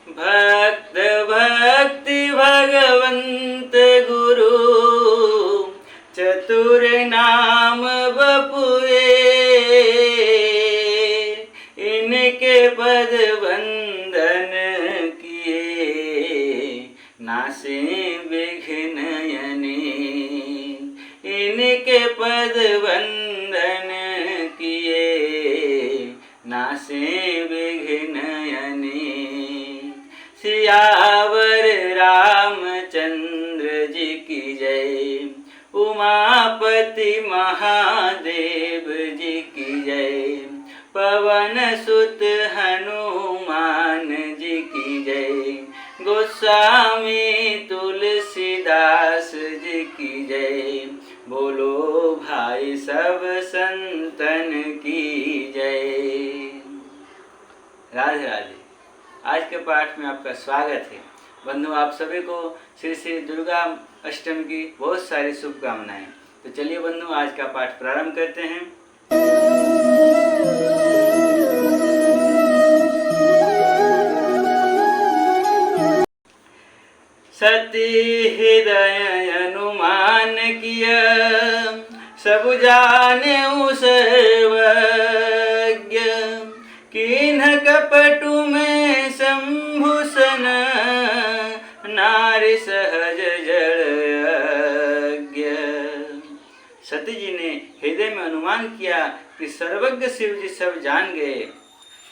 भक्त भक्ति भगवंत गुरु चतुर नाम बपुए, इनके पद वंदन किए नासे विघ्न यने। इनके पद वंदन किए नासे विघ्न यने। सियावर रामचंद्र जी की जय, उमापति महादेव जी की जय, पवन सुत हनुमान जी की जय, गोस्वामी तुलसीदास जी की जय। बोलो भाई सब संतन की जय। राधे राधे। आज के पाठ में आपका स्वागत है। बंधु, आप सभी को श्री श्री दुर्गा अष्टमी की बहुत सारी शुभकामनाएं। तो चलिए बंधु, आज का पाठ प्रारंभ करते हैं। सती हृदय अनुमान किया, सब जाने सर्वज्ञ, किन्ह कपटु में शंभुसन, नारी सहज जड़ज्ञ। सती जी ने हृदय में अनुमान किया कि सर्वज्ञ शिव जी सब जान गए।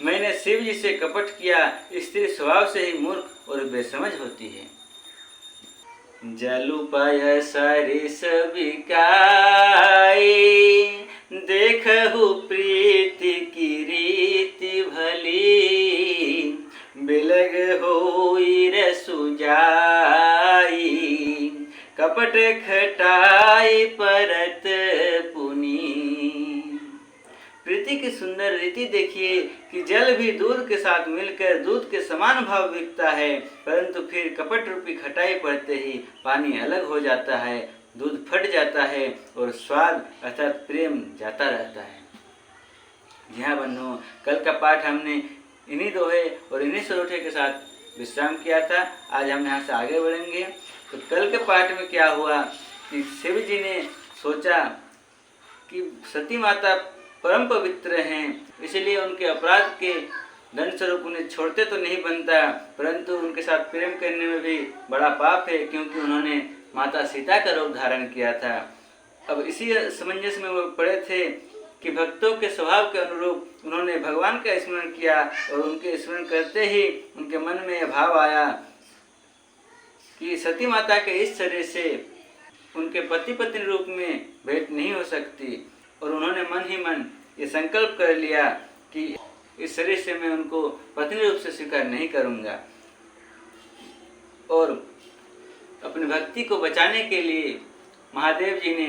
मैंने शिव जी से कपट किया। स्त्री स्वभाव से ही मूर्ख और बेसमझ होती है। जलुपय सरिस बिकाई, देखहु प्रीति की रीति भली, बिलग होई रसु जाई, कपट खटाई परत पुनी। प्रीति की सुंदर रीति देखिए कि जल भी दूध के साथ मिलकर दूध के समान भाव बिकता है, परंतु फिर कपट रूपी खटाई पड़ते ही पानी अलग हो जाता है, दूध फट जाता है और स्वाद अर्थात प्रेम जाता रहता है। जी हाँ बंधुओं, कल का पाठ हमने इन्हीं दोहे और इन्हीं सरोठे के साथ विश्राम किया था। आज हम यहाँ से आगे बढ़ेंगे। तो कल के पाठ में क्या हुआ कि शिव जी ने सोचा कि सती माता परम पवित्र हैं, इसलिए उनके अपराध के दंड स्वरूप उन्हें छोड़ते तो नहीं बनता, परंतु उनके साथ प्रेम करने में भी बड़ा पाप है, क्योंकि उन्होंने माता सीता का रूप धारण किया था। अब इसी समंजस में वो पड़े थे कि भक्तों के स्वभाव के अनुरूप उन्होंने भगवान का स्मरण किया और उनके स्मरण करते ही उनके मन में यह भाव आया कि सती माता के इस शरीर से उनके पति पत्नी रूप में भेंट नहीं हो सकती, और उन्होंने मन ही मन ये संकल्प कर लिया कि इस शरीर से मैं उनको पत्नी रूप से स्वीकार नहीं करूंगा। और अपनी भक्ति को बचाने के लिए महादेव जी ने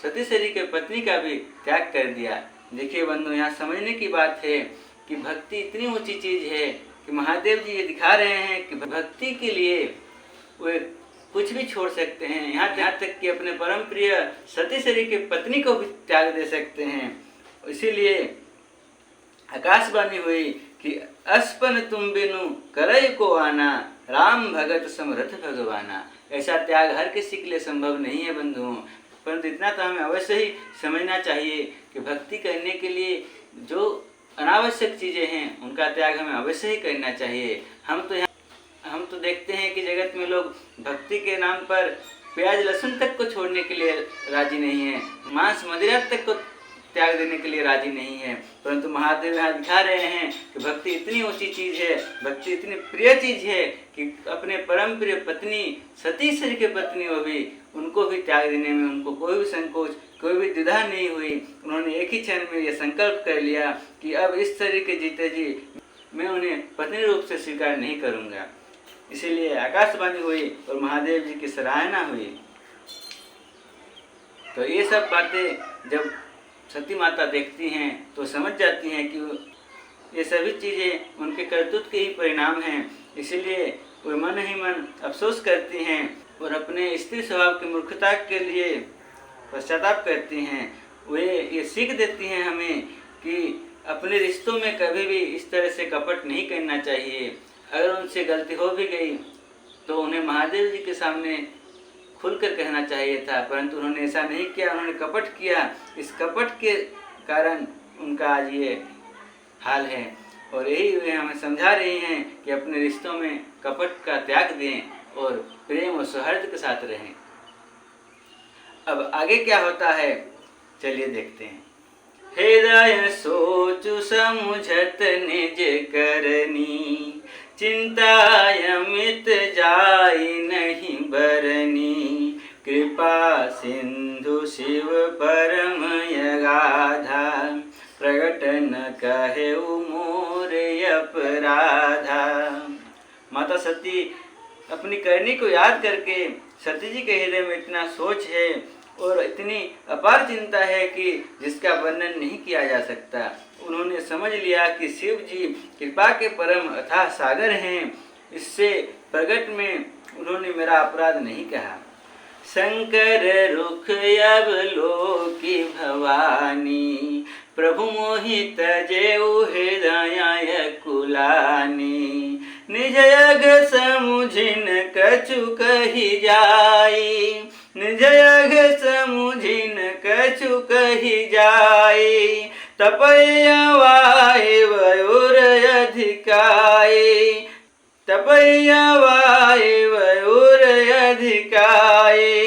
सती शरीर के पत्नी का भी त्याग कर दिया। देखिए बंधु, यहाँ समझने की बात है कि भक्ति इतनी ऊंची चीज है कि महादेव जी ये दिखा रहे हैं कि भक्ति के लिए वे कुछ भी छोड़ सकते हैं, यहाँ तक कि अपने परम प्रिय सती शरीर की पत्नी को भी त्याग दे सकते हैं। इसीलिए आकाशवाणी हुई कि अस्पन तुम बिनु करई को आना, राम भगत समरथ भगवाना। ऐसा त्याग हर किसी के लिए संभव नहीं है बंधुओं, परंतु इतना तो हमें अवश्य ही समझना चाहिए कि भक्ति करने के लिए जो अनावश्यक चीजें हैं उनका त्याग हमें अवश्य ही करना चाहिए। हम तो देखते हैं कि जगत में लोग भक्ति के नाम पर प्याज लहसुन तक को छोड़ने के लिए राजी नहीं है, मांस मदिरा तक को त्याग देने के लिए राजी नहीं है, परंतु महादेव यहाँ दिखा रहे हैं कि भक्ति इतनी ऊंची चीज है, भक्ति इतनी प्रिय चीज है कि अपने परम प्रिय पत्नी सती शरीर की पत्नी वो भी उनको भी त्याग देने में उनको कोई भी संकोच, कोई भी द्विधा नहीं हुई। उन्होंने एक ही क्षण में यह संकल्प कर लिया कि अब इस शरीर के जीते जी मैं उन्हें पत्नी रूप से स्वीकार नहीं करूँगा। इसीलिए आकाशवाणी हुई और महादेव जी की सराहना हुई। तो ये सब बातें जब सती माता देखती हैं तो समझ जाती हैं कि ये सभी चीज़ें उनके करतूत के ही परिणाम हैं। इसीलिए वे मन ही मन अफसोस करती हैं और अपने स्त्री स्वभाव की मूर्खता के लिए पश्चाताप करती हैं। वे ये सीख देती हैं हमें कि अपने रिश्तों में कभी भी इस तरह से कपट नहीं करना चाहिए। अगर उनसे गलती हो भी गई तो उन्हें महादेव जी के सामने खुलकर कहना चाहिए था, परंतु उन्होंने ऐसा नहीं किया, उन्होंने कपट किया। इस कपट के कारण उनका आज ये हाल है। और यही वे हमें समझा रही हैं कि अपने रिश्तों में कपट का त्याग दें और प्रेम और सौहार्द के साथ रहें। अब आगे क्या होता है, चलिए देखते हैं। हृदय सोचु समुझत निज करनी, चिंता अमित जाई नहीं बरनी। कृपा सिंधु शिव परम यगाधा, प्रगट न कहे मोर अपराधा। माता सती अपनी करनी को याद करके, सती जी के हृदय में इतना सोच है और इतनी अपार चिंता है कि जिसका वर्णन नहीं किया जा सकता। उन्होंने समझ लिया कि शिव जी कृपा के परम अथाह सागर हैं। इससे प्रगट में उन्होंने मेरा अपराध नहीं कहा। शंकर रुख अवलोकी भवानी, प्रभु मोहित जेऊ हृदय कुलानी। निज अग समुझिन कछु कही जाई, निज अग समुझिन कछु कही जाई। तपैया वायुर अधिकाई, तपैया वायुर अधिकाई।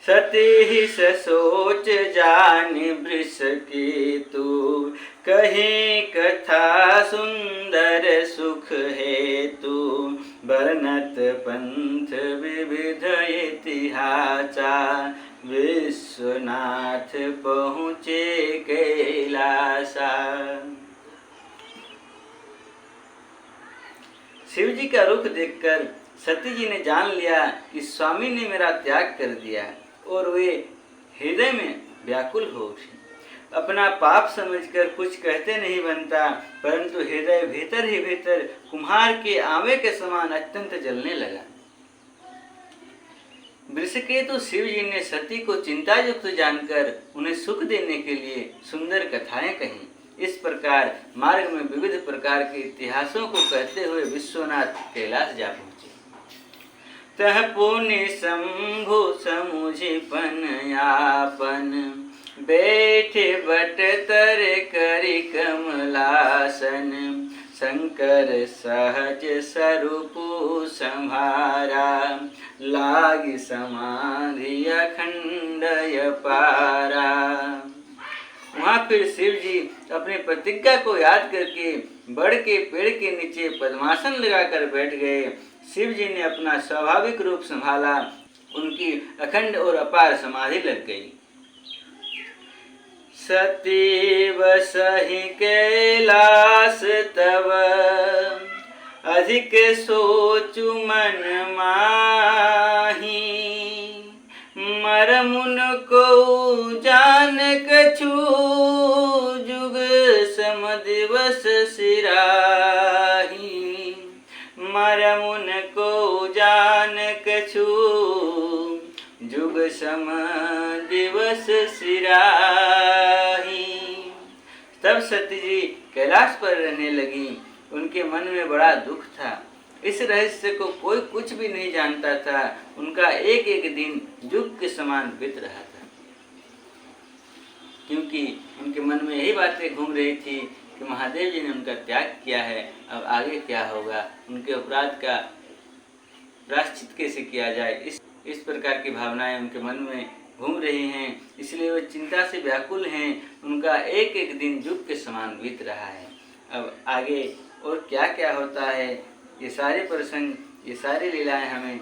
सती ही सोच जान वृष की तू, कहीं कथा सुंदर सुख हेतु। वर्णत पंथ विविध इतिहासा, विश्वनाथ पहुँचे कैलासा। शिव जी का रुख देखकर सती जी ने जान लिया कि स्वामी ने मेरा त्याग कर दिया और वे हृदय में व्याकुल हो उठी। अपना पाप समझकर कुछ कहते नहीं बनता, परंतु हृदय भीतर ही भीतर कुम्हार के आवे के समान अत्यंत जलने लगा। वृषकेतु शिव जी ने सती को चिंता युक्त जानकर उन्हें सुख देने के लिए सुंदर कथाएं कही। इस प्रकार मार्ग में विविध प्रकार के इतिहासों को कहते हुए विश्वनाथ कैलाश जा पहुंचे। तह पुनि शंभु समुझि पन, बैठे बट तर करि कमलासन। शंकर सहज स्वरूप संभारा, लागी समाधि अखंड पारा। वहाँ फिर शिव जी अपनी प्रतिज्ञा को याद करके बड़ के पेड़ के नीचे पद्मासन लगाकर बैठ गए। शिव जी ने अपना स्वाभाविक रूप संभाला, उनकी अखंड और अपार समाधि लग गई। सती बसहि कैलास तब, अधिक सोचु मन माही। मरमुन को जान कछु, जुग सम दिवस सिराही। मरमुन को जान कछु, जुग सम दिवस सिराही। तब सती जी कैलाश पर रहने लगी। उनके मन में बड़ा दुख था। इस रहस्य को कोई कुछ भी नहीं जानता था। उनका एक एक दिन युग के समान बीत रहा था, क्योंकि उनके मन में यही बातें घूम रही थी कि महादेव जी ने उनका त्याग किया है, अब आगे क्या होगा, उनके अपराध का प्रायश्चित कैसे किया जाए। इस प्रकार की भावनाएं उनके मन में घूम रही हैं। इसलिए वे चिंता से व्याकुल हैं। उनका एक एक दिन युग के समान बीत रहा है। अब आगे और क्या क्या होता है, ये सारे प्रसंग, ये सारी लीलाएं हमें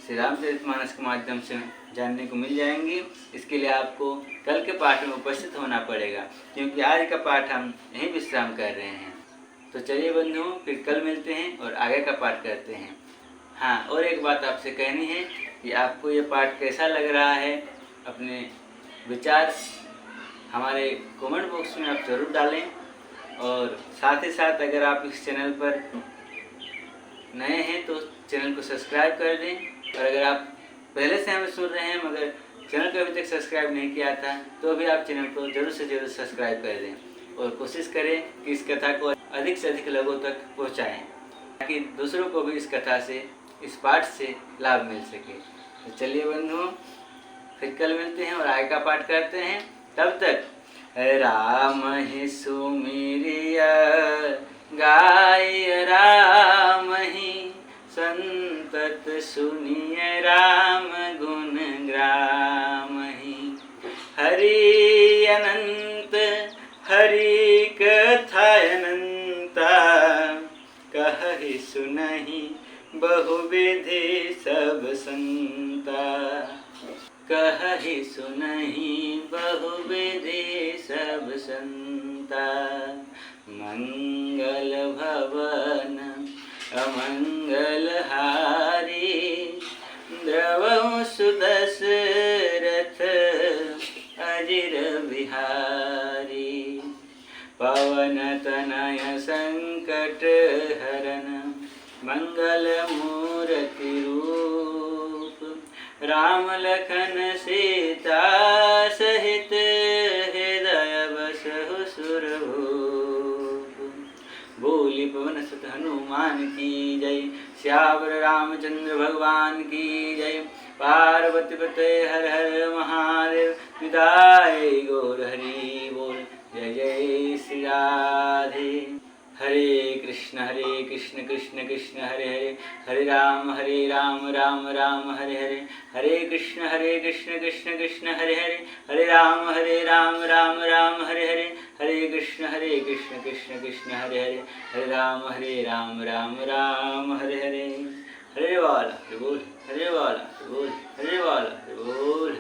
श्री रामचरितमानस के माध्यम से जानने को मिल जाएंगी। इसके लिए आपको कल के पाठ में उपस्थित होना पड़ेगा, क्योंकि आज का पाठ हम यहीं विश्राम कर रहे हैं। तो चलिए बंधुओं, फिर कल मिलते हैं और आगे का पाठ करते हैं। हाँ, और एक बात आपसे कहनी है कि आपको ये पाठ कैसा लग रहा है, अपने विचार हमारे कमेंट बॉक्स में आप ज़रूर डालें। और साथ ही साथ अगर आप इस चैनल पर नए हैं तो चैनल को सब्सक्राइब कर दें। और अगर आप पहले से हमें सुन रहे हैं मगर चैनल को अभी तक सब्सक्राइब नहीं किया था तो भी आप चैनल को ज़रूर से ज़रूर सब्सक्राइब कर दें। और कोशिश करें कि इस कथा को अधिक से अधिक लोगों तक पहुंचाएं, ताकि दूसरों को भी इस कथा से, इस पाठ से लाभ मिल सके। तो चलिए बंधुओं, फिर कल मिलते हैं और आगे का पाठ करते हैं। तब तक राम ही सुमिरिया गाय, राम ही संतत सुनिय, राम गुण ग्राम ही। हरि अनंत हरि कथा अनंता, कहहि सुनहि बहुविधि सब संता। कहहि सुनहि बहुविधि सब संता। मंगल भवन अमंगल हारी, द्रवहु सुदशरथ अजिर बिहारी। पवन तनय संकट हरन, मंगल मूर्ति रूप। राम लखन सीता सहित, हृदय बसहु सुरभूप। बोली पवन सुत हनुमान की जय, श्यावर रामचंद्र भगवान की जय। पार्वती पते हर हर महादेव, विदाय गौर हरि बोल। जय जय श्री राधे। हरे कृष्ण कृष्ण कृष्ण हरे हरे, हरे राम राम राम हरे हरे। हरे कृष्ण कृष्ण कृष्ण हरे हरे, हरे राम राम राम हरे हरे। हरे कृष्ण कृष्ण कृष्ण हरे हरे, हरे राम राम राम हरे हरे। हरे वाला हरे बोल, हरे वाला हरे बोल, हरे वाला हरे बोल।